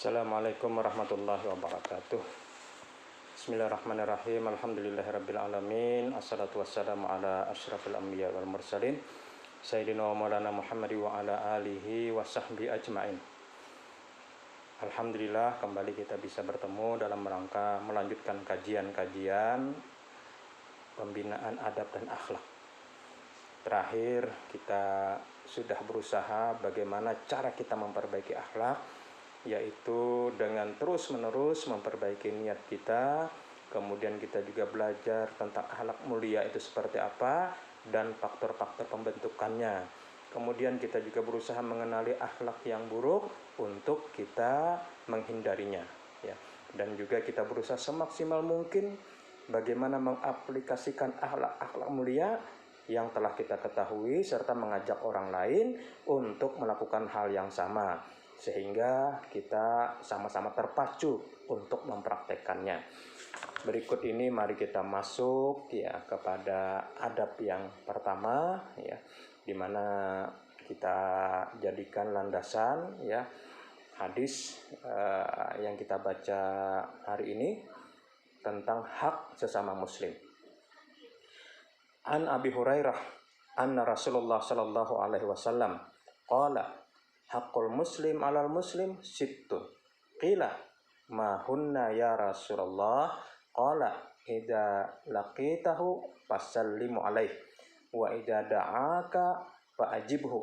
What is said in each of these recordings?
Assalamualaikum warahmatullahi wabarakatuh. Bismillahirrahmanirrahim. Alhamdulillahirrabbilalamin. Assalatu wassalamu ala asyrafil anbiya wal mursalin Sayyidina wa maulana Muhammad wa ala alihi wa sahbihi ajma'in. Alhamdulillah kembali kita bisa bertemu dalam rangka melanjutkan kajian-kajian pembinaan adab dan akhlak. Terakhir kita sudah berusaha bagaimana cara kita memperbaiki akhlak, yaitu dengan terus-menerus memperbaiki niat kita. Kemudian kita juga belajar tentang akhlak mulia itu seperti apa dan faktor-faktor pembentukannya. Kemudian kita juga berusaha mengenali akhlak yang buruk untuk kita menghindarinya, ya. Dan juga kita berusaha semaksimal mungkin bagaimana mengaplikasikan akhlak-akhlak mulia yang telah kita ketahui serta mengajak orang lain untuk melakukan hal yang sama, sehingga kita sama-sama terpacu untuk mempraktekkannya. Berikut ini mari kita masuk ya kepada adab yang pertama, ya, di mana kita jadikan landasan ya hadis yang kita baca hari ini tentang hak sesama muslim. An Abi Hurairah anna Rasulullah sallallahu alaihi wasallam qala haqqul muslim alal muslim sittun. Qila ma hunna ya Rasulullah? Qala idza laqitahu fasallimu alaihi wa idza da'aka fa'ajibhu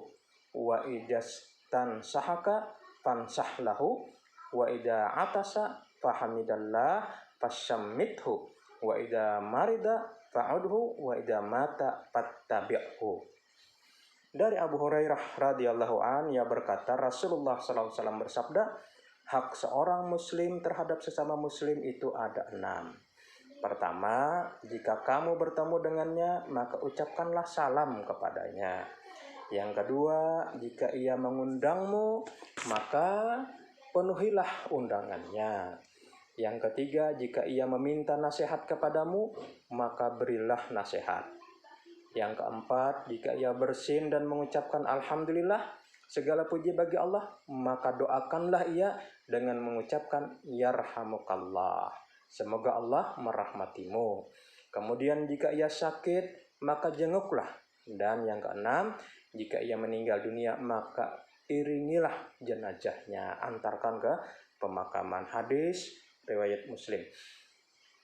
wa idza stansahaka fansah lahu wa idza atasa fahamidallah fashammithu wa idza marida fa'udhu wa idza mata fattabi'hu. Dari Abu Hurairah radhiyallahu an, ia berkata Rasulullah SAW bersabda, hak seorang muslim terhadap sesama muslim itu ada 6. Pertama, jika kamu bertemu dengannya maka ucapkanlah salam kepadanya. Yang kedua, jika ia mengundangmu maka penuhilah undangannya. Yang ketiga, jika ia meminta nasihat kepadamu maka berilah nasihat. Yang keempat, jika ia bersin dan mengucapkan alhamdulillah, segala puji bagi Allah, maka doakanlah ia dengan mengucapkan yarhamukallah, semoga Allah merahmatimu. Kemudian jika ia sakit, maka jenguklah. Dan yang keenam, jika ia meninggal dunia, maka iringilah jenazahnya, antarkan ke pemakaman. Hadis riwayat Muslim.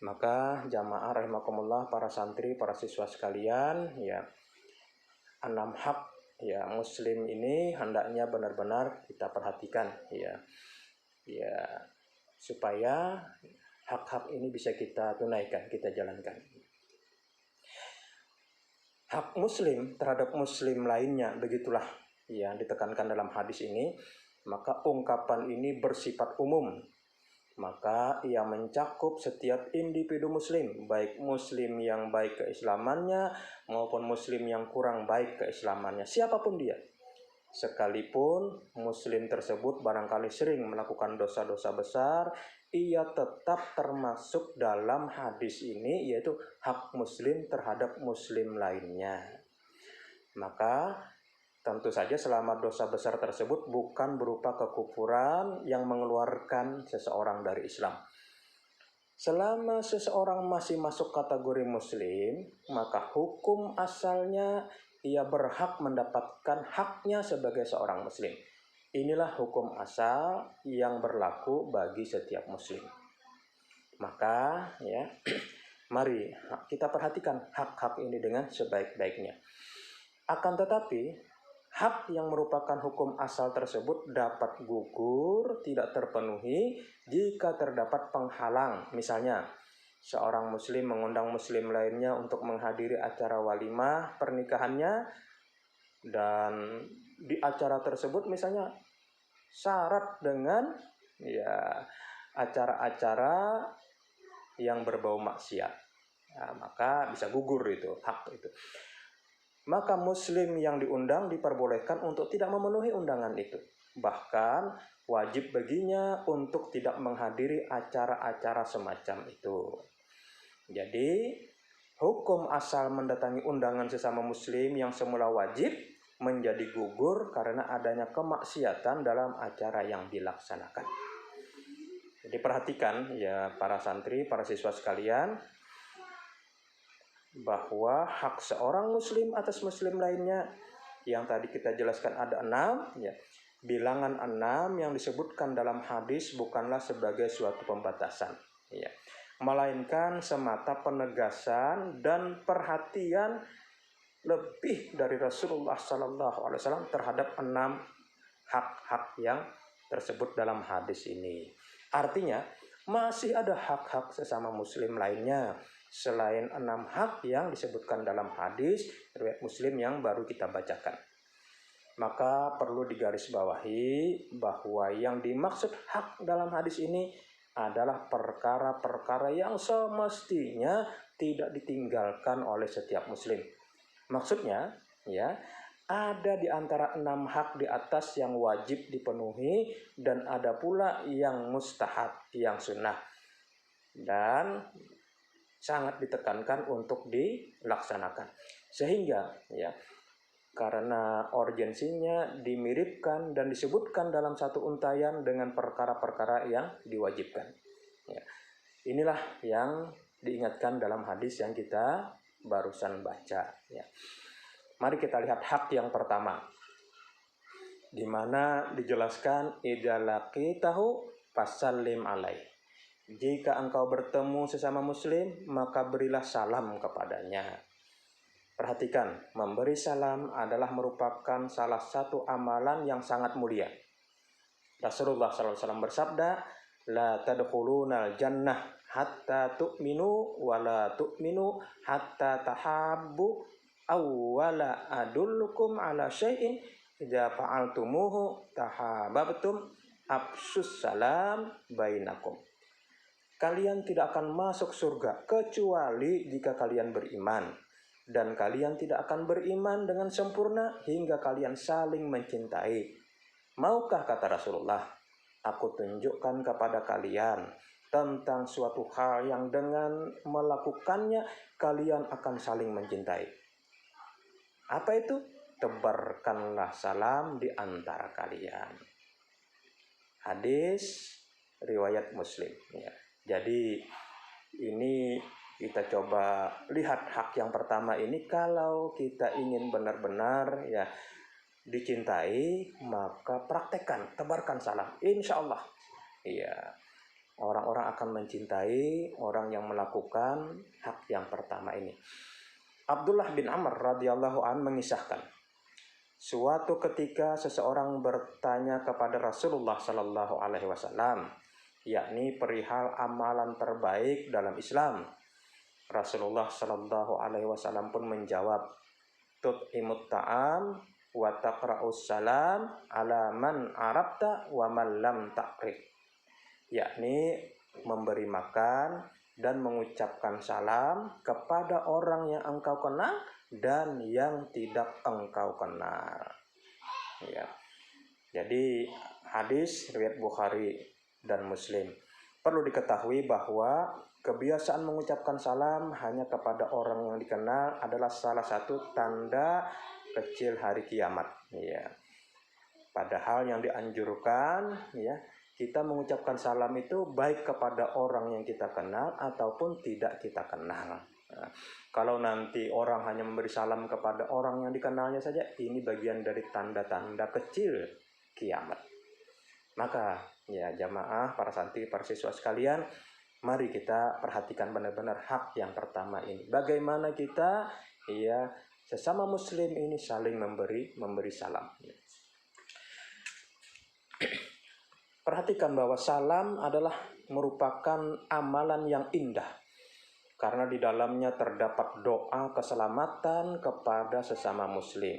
Maka jamaah rahimakumullah, para santri, para siswa sekalian, ya, 6 hak ya muslim ini hendaknya benar-benar kita perhatikan ya supaya hak-hak ini bisa kita tunaikan, kita jalankan. Hak muslim terhadap muslim lainnya, begitulah yang ditekankan dalam hadis ini. Maka ungkapan ini bersifat umum, maka ia mencakup setiap individu muslim, baik muslim yang baik keislamannya maupun muslim yang kurang baik keislamannya, siapapun dia. Sekalipun muslim tersebut barangkali sering melakukan dosa-dosa besar, ia tetap termasuk dalam hadis ini, yaitu hak muslim terhadap muslim lainnya. Maka tentu saja selama dosa besar tersebut bukan berupa kekufuran yang mengeluarkan seseorang dari Islam. Selama seseorang masih masuk kategori muslim, maka hukum asalnya ia berhak mendapatkan haknya sebagai seorang muslim. Inilah hukum asal yang berlaku bagi setiap muslim. Maka ya, mari kita perhatikan hak-hak ini dengan sebaik-baiknya. Akan tetapi hak yang merupakan hukum asal tersebut dapat gugur, tidak terpenuhi jika terdapat penghalang. Misalnya, seorang muslim mengundang muslim lainnya untuk menghadiri acara walimah pernikahannya, dan di acara tersebut misalnya syarat dengan ya acara-acara yang berbau maksiat, ya, maka bisa gugur itu hak itu. Maka muslim yang diundang diperbolehkan untuk tidak memenuhi undangan itu. Bahkan wajib baginya untuk tidak menghadiri acara-acara semacam itu. Jadi hukum asal mendatangi undangan sesama muslim yang semula wajib menjadi gugur karena adanya kemaksiatan dalam acara yang dilaksanakan. Diperhatikan ya para santri, para siswa sekalian, bahwa hak seorang muslim atas muslim lainnya yang tadi kita jelaskan ada 6 ya. Bilangan 6 yang disebutkan dalam hadis bukanlah sebagai suatu pembatasan ya, melainkan semata penegasan dan perhatian lebih dari Rasulullah SAW terhadap 6 hak-hak yang tersebut dalam hadis ini. Artinya masih ada hak-hak sesama muslim lainnya selain 6 hak yang disebutkan dalam hadis riwayat Muslim yang baru kita bacakan. Maka perlu digarisbawahi bahwa yang dimaksud hak dalam hadis ini adalah perkara-perkara yang semestinya tidak ditinggalkan oleh setiap muslim. Maksudnya ya, ada di antara 6 hak di atas yang wajib dipenuhi dan ada pula yang mustahab, yang sunnah. Dan sangat ditekankan untuk dilaksanakan. Sehingga ya, karena urgensinya dimiripkan dan disebutkan dalam satu untayan dengan perkara-perkara yang diwajibkan. Ya. Inilah yang diingatkan dalam hadis yang kita barusan baca. Ya. Mari kita lihat hak yang pertama, di mana dijelaskan idza laqitahu fasallim alaih. Jika engkau bertemu sesama muslim, maka berilah salam kepadanya. Perhatikan, memberi salam adalah merupakan salah satu amalan yang sangat mulia. Rasulullah SAW bersabda, la tadkhulunal jannah hatta tu'minu wa la tu'minu hatta tahabbu awwala adullukum ala syai'in idza fa'altumuhu tahabbtum afsus salam bainakum. Kalian tidak akan masuk surga kecuali jika kalian beriman. Dan kalian tidak akan beriman dengan sempurna hingga kalian saling mencintai. Maukah, kata Rasulullah, aku tunjukkan kepada kalian tentang suatu hal yang dengan melakukannya kalian akan saling mencintai. Apa itu? Tebarkanlah salam di antara kalian. Hadis riwayat Muslim ya. Jadi ini kita coba lihat hak yang pertama ini, kalau kita ingin benar-benar ya dicintai, maka praktekkan, tebarkan salam. Insya Allah ya, orang-orang akan mencintai orang yang melakukan hak yang pertama ini. Abdullah bin Amr radhiyallahu an mengisahkan, suatu ketika seseorang bertanya kepada Rasulullah sallallahu alaihi wasallam, yakni perihal amalan terbaik dalam Islam. Rasulullah sallallahu alaihi wasallam pun menjawab, tut'imut ta'am wa taqra'us salam ala man arabta wa man lam ta'rif. Yakni memberi makan dan mengucapkan salam kepada orang yang engkau kenal dan yang tidak engkau kenal. Ya. Jadi hadis riwayat Bukhari dan Muslim. Perlu diketahui bahwa kebiasaan mengucapkan salam hanya kepada orang yang dikenal adalah salah satu tanda kecil hari kiamat. Ya. Padahal yang dianjurkan ya, kita mengucapkan salam itu baik kepada orang yang kita kenal ataupun tidak kita kenal. Nah, kalau nanti orang hanya memberi salam kepada orang yang dikenalnya saja, ini bagian dari tanda-tanda kecil kiamat. Maka ya jamaah, para santri, para siswa sekalian, mari kita perhatikan benar-benar hak yang pertama ini. Bagaimana kita ya sesama muslim ini saling memberi salam. Perhatikan bahwa salam adalah merupakan amalan yang indah, karena di dalamnya terdapat doa keselamatan kepada sesama muslim.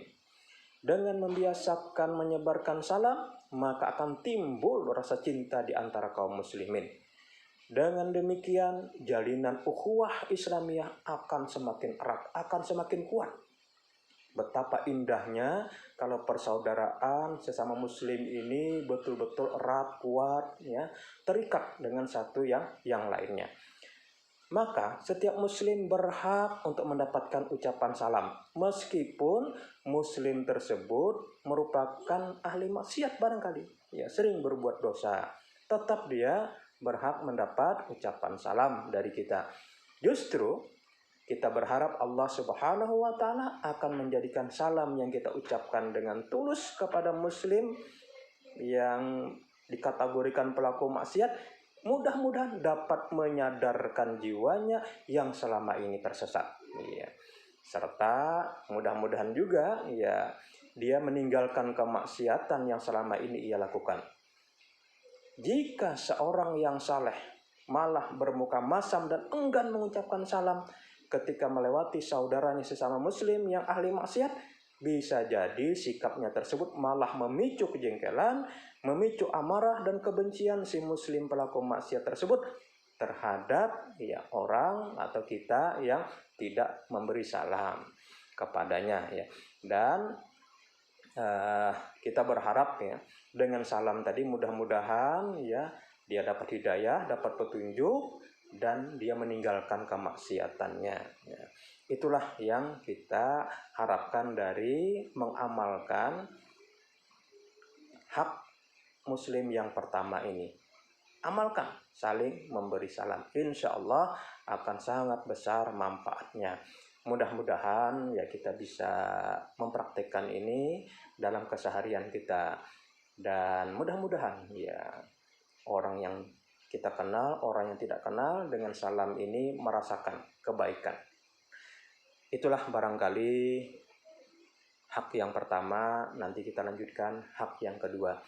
Dengan membiasakan menyebarkan salam, maka akan timbul rasa cinta di antara kaum muslimin. Dengan demikian, jalinan ukhuwah Islamiyah akan semakin erat, akan semakin kuat. Betapa indahnya kalau persaudaraan sesama muslim ini betul-betul erat, kuat, ya, terikat dengan satu yang lainnya. Maka setiap muslim berhak untuk mendapatkan ucapan salam, meskipun muslim tersebut merupakan ahli maksiat barangkali, ya, sering berbuat dosa. Tetap dia berhak mendapat ucapan salam dari kita. Justru kita berharap Allah Subhanahu wa Ta'ala akan menjadikan salam yang kita ucapkan dengan tulus kepada Muslim yang dikategorikan pelaku maksiat, mudah-mudahan dapat menyadarkan jiwanya yang selama ini tersesat. Ya. Serta mudah-mudahan juga ya dia meninggalkan kemaksiatan yang selama ini ia lakukan. Jika seorang yang saleh malah bermuka masam dan enggan mengucapkan salam ketika melewati saudaranya sesama muslim yang ahli maksiat, bisa jadi sikapnya tersebut malah memicu kejengkelan, memicu amarah dan kebencian si muslim pelaku maksiat tersebut terhadap ya orang atau kita yang tidak memberi salam kepadanya ya. Dan kita berharap ya dengan salam tadi mudah-mudahan ya dia dapat hidayah, dapat petunjuk, dan dia meninggalkan kemaksiatannya ya. Itulah yang kita harapkan dari mengamalkan hak muslim yang pertama ini. Amalkan saling memberi salam, insya Allah akan sangat besar manfaatnya. Mudah-mudahan ya kita bisa mempraktikkan ini dalam keseharian kita, dan mudah-mudahan ya orang yang kita kenal, orang yang tidak kenal dengan salam ini merasakan kebaikan. Itulah barangkali hak yang pertama, nanti kita lanjutkan hak yang kedua.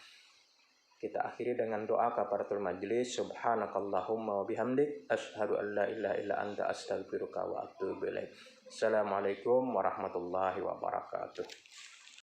Kita akhiri dengan doa kafaratul majlis. Subhanakallahumma wa bihamdik, asyhadu an la ilaha illa anta, astaghfiruka wa atubu ilaik. Assalamualaikum warahmatullahi wabarakatuh.